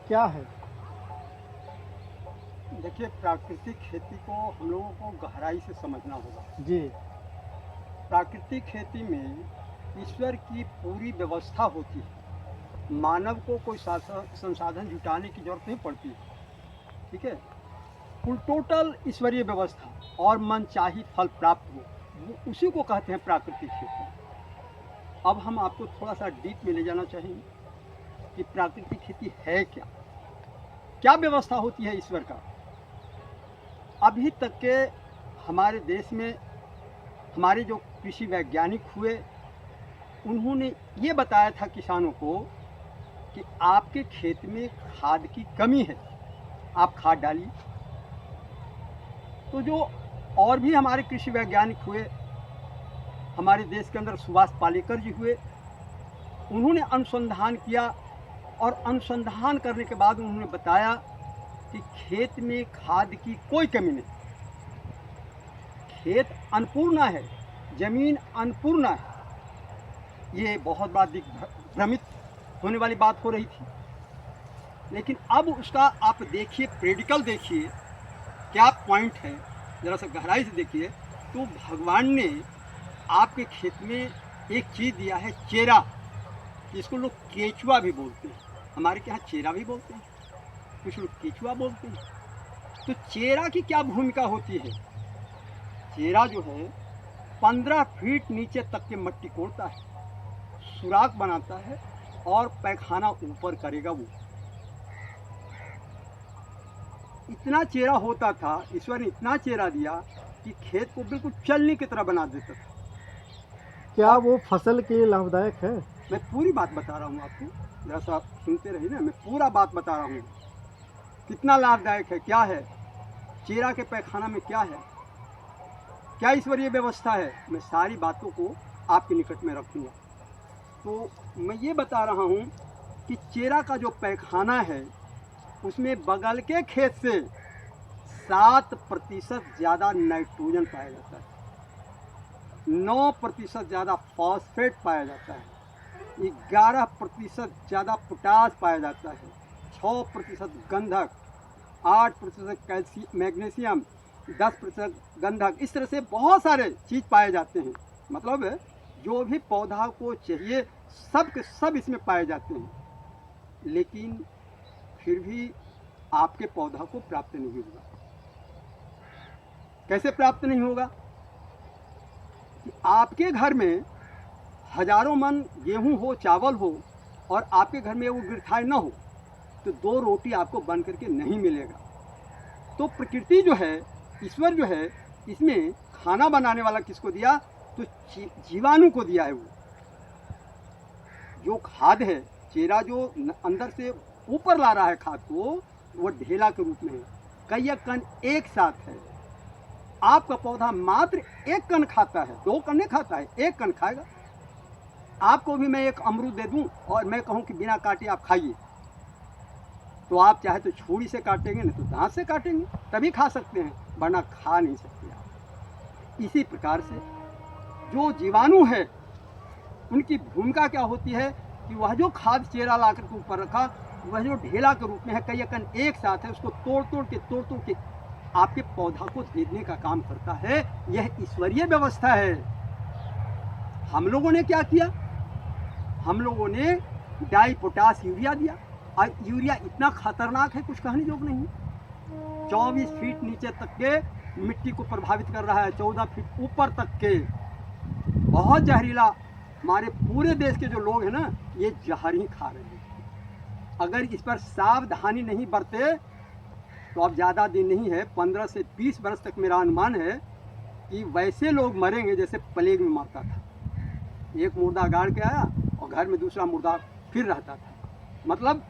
क्या है? देखिए, प्राकृतिक खेती को हम लोगों को गहराई से समझना होगा। जी। प्राकृतिक खेती में ईश्वर की पूरी व्यवस्था होती है। मानव को कोई संसाधन जुटाने की जरूरत नहीं पड़ती। ठीक है, कुल टोटल ईश्वरीय व्यवस्था और मनचाही फल प्राप्त हो, वो उसी को कहते हैं प्राकृतिक खेती। अब हम आपको थोड़ा सा डीप में ले जाना चाहेंगे कि प्राकृतिक खेती है क्या, क्या व्यवस्था होती है ईश्वर का। अभी तक के हमारे देश में हमारे जो कृषि वैज्ञानिक हुए, उन्होंने ये बताया था किसानों को कि आपके खेत में खाद की कमी है, आप खाद डालिए। तो जो और भी हमारे कृषि वैज्ञानिक हुए, हमारे देश के अंदर सुभाष पालेकर जी हुए, उन्होंने अनुसंधान किया और अनुसंधान करने के बाद उन्होंने बताया कि खेत में खाद की कोई कमी नहीं। खेत अन्नपूर्णा है, जमीन अन्नपूर्णा है। ये बहुत बड़ा भ्रमित होने वाली बात हो रही थी, लेकिन अब उसका आप देखिए, प्रेडिकल देखिए क्या पॉइंट है, ज़रा सा गहराई से देखिए। तो भगवान ने आपके खेत में एक चीज़ दिया है, चेरा, जिसको लोग केचुआ भी बोलते हैं। हमारे यहाँ चेरा भी बोलते हैं, कुछ लोग केचुआ बोलते हैं। तो चेरा की क्या भूमिका होती है? चेरा जो है 15 फीट नीचे तक के मिट्टी कोड़ता है, सुराख बनाता है और पैखाना ऊपर करेगा। वो इतना चेरा होता था, ईश्वर ने इतना चेरा दिया कि खेत को बिल्कुल चलने की तरह बना देता था। क्या वो फसल के लिए लाभदायक है? मैं पूरी बात बता रहा हूँ आपको, जरा सा सुनते रहिए ना, मैं पूरा बात बता रहा हूँ कितना लाभदायक है, क्या है चेरा के पैखाना में, क्या है, क्या ईश्वरीय व्यवस्था है। मैं सारी बातों को आपके निकट में रखूँगा। तो मैं ये बता रहा हूँ कि चेरा का जो पैखाना है, उसमें बगल के खेत से 7% ज़्यादा नाइट्रोजन पाया जाता है, 9% ज़्यादा फॉस्फेट पाया जाता है, 11% ज़्यादा पोटास पाया जाता है, 6% गंधक, 8% कैल्शियम, मैग्नीशियम, 10% गंधक। इस तरह से बहुत सारे चीज़ पाए जाते हैं। मतलब जो भी पौधा को चाहिए सब के सब इसमें पाए जाते हैं, लेकिन फिर भी आपके पौधा को प्राप्त नहीं होगा। कैसे प्राप्त नहीं होगा? कि आपके घर में हजारों मन गेहूं हो, चावल हो, और आपके घर में वो गिरठाई ना हो, तो 2 रोटी आपको बन करके नहीं मिलेगा। तो प्रकृति जो है, ईश्वर जो है, इसमें खाना बनाने वाला किसको दिया? तो जीवाणु को दिया है। वो जो खाद है, चेरा जो अंदर से ऊपर ला रहा है खाद को, वो ढेला के रूप में है। कई कण एक साथ है। आपका पौधा मात्र 1 कण खाता है, 2 कण नहीं खाता है, 1 कण खाएगा। आपको भी मैं एक अमरूद दे दूं और मैं कहूं कि बिना काटे आप खाइए, तो आप चाहे तो छुरी से काटेंगे, नहीं तो दांत से काटेंगे, तभी खा सकते हैं, वरना खा नहीं सकते आप। इसी प्रकार से जो जीवाणु है, उनकी भूमिका क्या होती है कि वह जो खाद चेरा ला करके ऊपर रखा, वह जो ढेला के रूप में है, कई कण एक साथ है, उसको तोड़ तोड़ के आपके पौधा को देने का काम करता है। यह ईश्वरीय व्यवस्था है। हम लोगों ने क्या किया? हम लोगों ने डाई पोटास यूरिया दिया, और यूरिया इतना खतरनाक है, कुछ कहने जोग नहीं। 24 फीट नीचे तक के मिट्टी को प्रभावित कर रहा है, 14 फीट ऊपर तक के, बहुत जहरीला। हमारे पूरे देश के जो लोग हैं ना, ये जहर ही खा रहे हैं। अगर इस पर सावधानी नहीं बरते तो अब ज़्यादा दिन नहीं है, 15 से 20 वर्ष तक मेरा अनुमान है कि वैसे लोग मरेंगे जैसे प्लेग में मरता था। एक मुर्दा गाड़ के आया और घर में दूसरा मुर्दा फिर रहता था। मतलब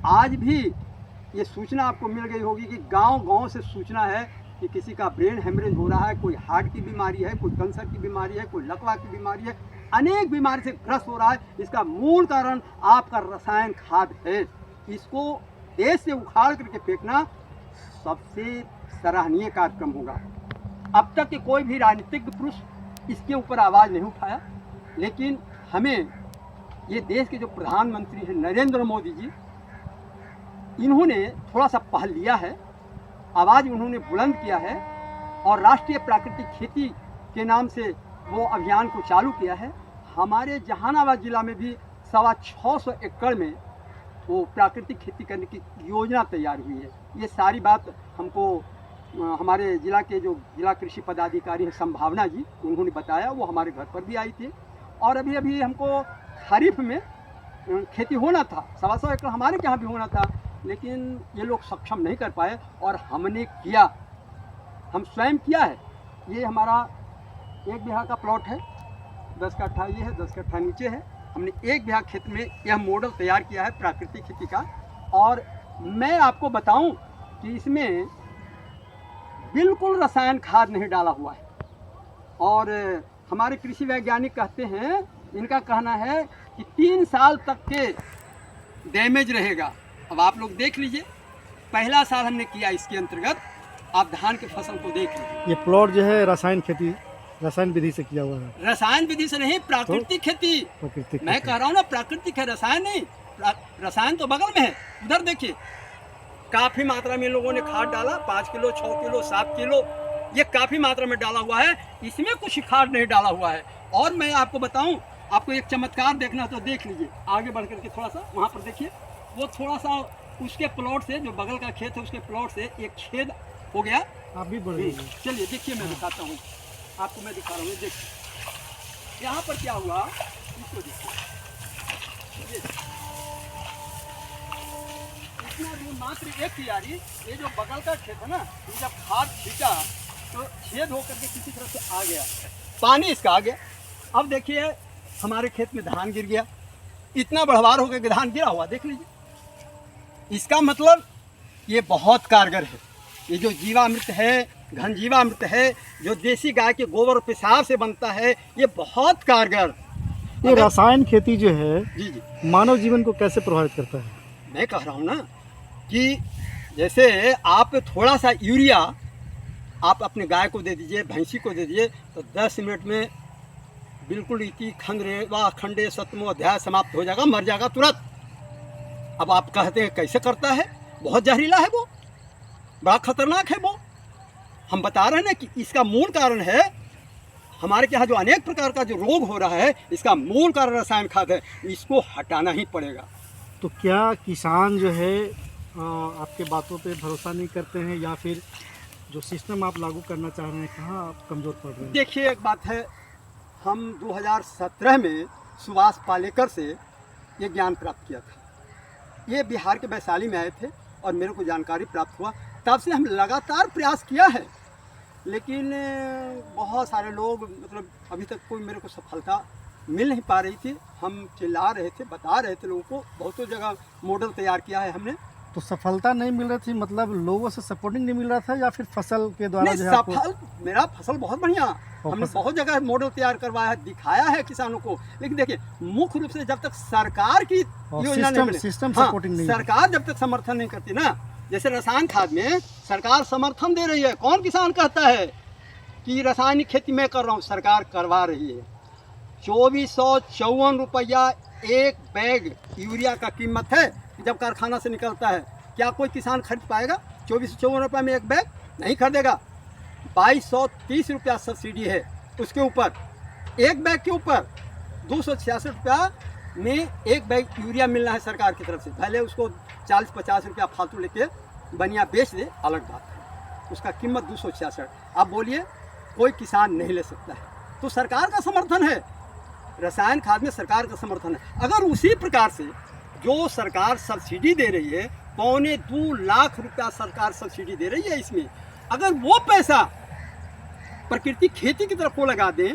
आज भी ये सूचना आपको मिल गई होगी कि गांव-गांव से सूचना है कि किसी का ब्रेन हेमरेज हो रहा है, कोई हार्ट की बीमारी है, कोई कैंसर की बीमारी है, कोई लकवा की बीमारी है, अनेक बीमारी से ग्रस्त हो रहा है। इसका मूल कारण आपका रसायन खाद है। इसको देश से उखाड़ करके फेंकना सबसे सराहनीय कार्यक्रम होगा। अब तक के कोई भी राजनीतिक पुरुष इसके ऊपर आवाज़ नहीं उठाया, लेकिन हमें ये देश के जो प्रधानमंत्री हैं नरेंद्र मोदी जी, इन्होंने थोड़ा सा पहल लिया है, आवाज़ उन्होंने बुलंद किया है और राष्ट्रीय प्राकृतिक खेती के नाम से वो अभियान को चालू किया है। हमारे जहानाबाद जिला में भी 625 एकड़ में वो प्राकृतिक खेती करने की योजना तैयार हुई है। ये सारी बात हमको हमारे जिला के जो जिला कृषि पदाधिकारी हैं संभावना जी, उन्होंने बताया। वो हमारे घर पर भी आई थी और अभी अभी हमको खरीफ में खेती होना था, 125 एकड़ हमारे यहाँ भी होना था, लेकिन ये लोग सक्षम नहीं कर पाए और हमने किया, हम स्वयं किया है। ये हमारा 1 बीघा का प्लॉट है, 10 कट्ठा ये है, 10 कट्ठा नीचे है। हमने 1 बीघा खेत में यह मॉडल तैयार किया है प्राकृतिक खेती का। और मैं आपको बताऊं कि इसमें बिल्कुल रसायन खाद नहीं डाला हुआ है। और हमारे कृषि वैज्ञानिक कहते हैं, इनका कहना है कि 3 साल तक के डैमेज रहेगा। अब आप लोग देख लीजिए, पहला साल हमने किया इसके अंतर्गत, आप धान के फसल को देख लीजिए। ये प्लॉट जो है रसायन खेती, रसायन विधि से किया हुआ है। रसायन विधि से नहीं, प्राकृतिक खेती। प्राकृतिक मैं कह रहा हूँ ना, प्राकृतिक है, रसायन नहीं। रसायन तो बगल में है, उधर देखिए काफ़ी मात्रा में लोगों ने खाद डाला, 5 किलो, 6 किलो, 7 किलो, ये काफ़ी मात्रा में डाला हुआ है। इसमें कुछ खाद नहीं डाला हुआ है। और मैं आपको बताऊं, आपको एक चमत्कार देखना तो देख लीजिए, आगे बढ़ करके थोड़ा सा वहाँ पर देखिए, वो थोड़ा सा उसके प्लॉट से, जो बगल का खेत है उसके प्लॉट से एक छेद हो गया। आप भी बढ़िए। चलिए देखिए, मैं दिखाता हूँ आपको, मैं दिखा रहा हूँ। देखिए यहाँ पर क्या हुआ, इसको देखिए, इतना भी मात्र एक क्यारी, ये जो बगल का खेत है ना, ये जब खाद छीटा तो छेद होकर के किसी तरह से आ गया, पानी इसका आ गया। अब देखिए हमारे खेत में धान गिर गया, इतना बढ़वार हो गया कि धान गिरा हुआ, देख लीजिए। इसका मतलब ये बहुत कारगर है। ये जो जीवामृत है, घन जीवामृत है, जो देसी गाय के गोबर और पेशाब से बनता है, ये बहुत कारगर। ये रसायन खेती जो है जी जी, मानव जीवन को कैसे प्रभावित करता है? मैं कह रहा हूँ ना कि जैसे आप थोड़ा सा यूरिया आप अपने गाय को दे दीजिए, भैंसी को दे दीजिए, तो 10 मिनट में बिल्कुल इति खंडरेवा खंडे सतमो अध्याय समाप्त हो जाएगा, मर जाएगा तुरंत। अब आप कहते हैं कैसे करता है, बहुत जहरीला है वो, बड़ा खतरनाक है वो। हम बता रहे हैं ना कि इसका मूल कारण है, हमारे यहाँ जो अनेक प्रकार का जो रोग हो रहा है, इसका मूल कारण रसायन खाद है। इसको हटाना ही पड़ेगा। तो क्या किसान जो है आपके बातों पे भरोसा नहीं करते हैं, या फिर जो सिस्टम आप लागू करना चाह रहे हैं, कहाँ आप कमज़ोर पड़ रहे हैं? देखिए एक बात है, हम 2017 में सुभाष पालेकर से ये ज्ञान प्राप्त किया था। ये बिहार के वैशाली में आए थे और मेरे को जानकारी प्राप्त हुआ, तब से हम लगातार प्रयास किया है, लेकिन बहुत सारे लोग, मतलब अभी तक कोई मेरे को सफलता मिल नहीं पा रही थी। हम चिल्ला रहे थे, बता रहे थे लोगों को, बहुतों जगह मॉडल तैयार किया है हमने। तो सफलता नहीं मिल रही थी, मतलब लोगों से सपोर्टिंग नहीं मिल रहा था, या फिर फसल के द्वारा जो है आपको? सफल, मेरा फसल बहुत बढ़िया, हमने बहुत जगह मॉडल तैयार करवाया है, दिखाया है किसानों को। लेकिन देखिए, मुख्य रूप से जब तक सरकार की योजना नहीं मिले, सिस्टम हाँ, सपोर्टिंग नहीं, सरकार जब तक समर्थन नहीं करती ना, जैसे रसायन खाद में सरकार समर्थन दे रही है, कौन किसान कहता है कि रासायनिक खेती मैं कर रहा हूँ? सरकार करवा रही है। 2454 रुपया एक बैग यूरिया का कीमत है, जब कारखाना से निकलता है। क्या कोई किसान खरीद पाएगा? 2454 रुपये में एक बैग नहीं खरीदेगा। 2230 रुपया सब्सिडी है उसके ऊपर, एक बैग के ऊपर 266 रुपया में एक बैग यूरिया मिलना है सरकार की तरफ से। पहले उसको 40-50 रुपया फालतू लेके बनिया बेच दे, अलग बात है, उसका कीमत 266। अब बोलिए कोई किसान नहीं ले सकता है, तो सरकार का समर्थन है, रसायन खाद में सरकार का समर्थन है। अगर उसी प्रकार से जो सरकार सब्सिडी दे रही है, 2.25 लाख रुपया सरकार सब्सिडी दे रही है इसमें, अगर वो पैसा प्राकृतिक खेती की तरफ वो लगा दें,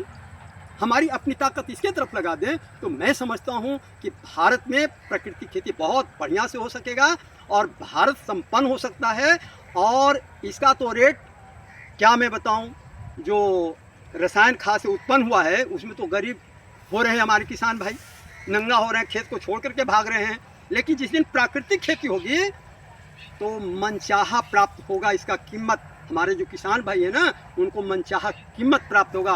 हमारी अपनी ताकत इसके तरफ लगा दें, तो मैं समझता हूं कि भारत में प्राकृतिक खेती बहुत बढ़िया से हो सकेगा और भारत संपन्न हो सकता है। और इसका तो रेट क्या मैं बताऊं, जो रसायन खाद से उत्पन्न हुआ है उसमें तो गरीब हो रहे हैं हमारे किसान भाई, नंगा हो रहे हैं, खेत को छोड़ करके भाग रहे हैं। लेकिन जिस दिन प्राकृतिक खेती होगी तो मनचाहा प्राप्त होगा, इसका कीमत, हमारे जो किसान भाई है ना, उनको मनचाहा कीमत प्राप्त होगा।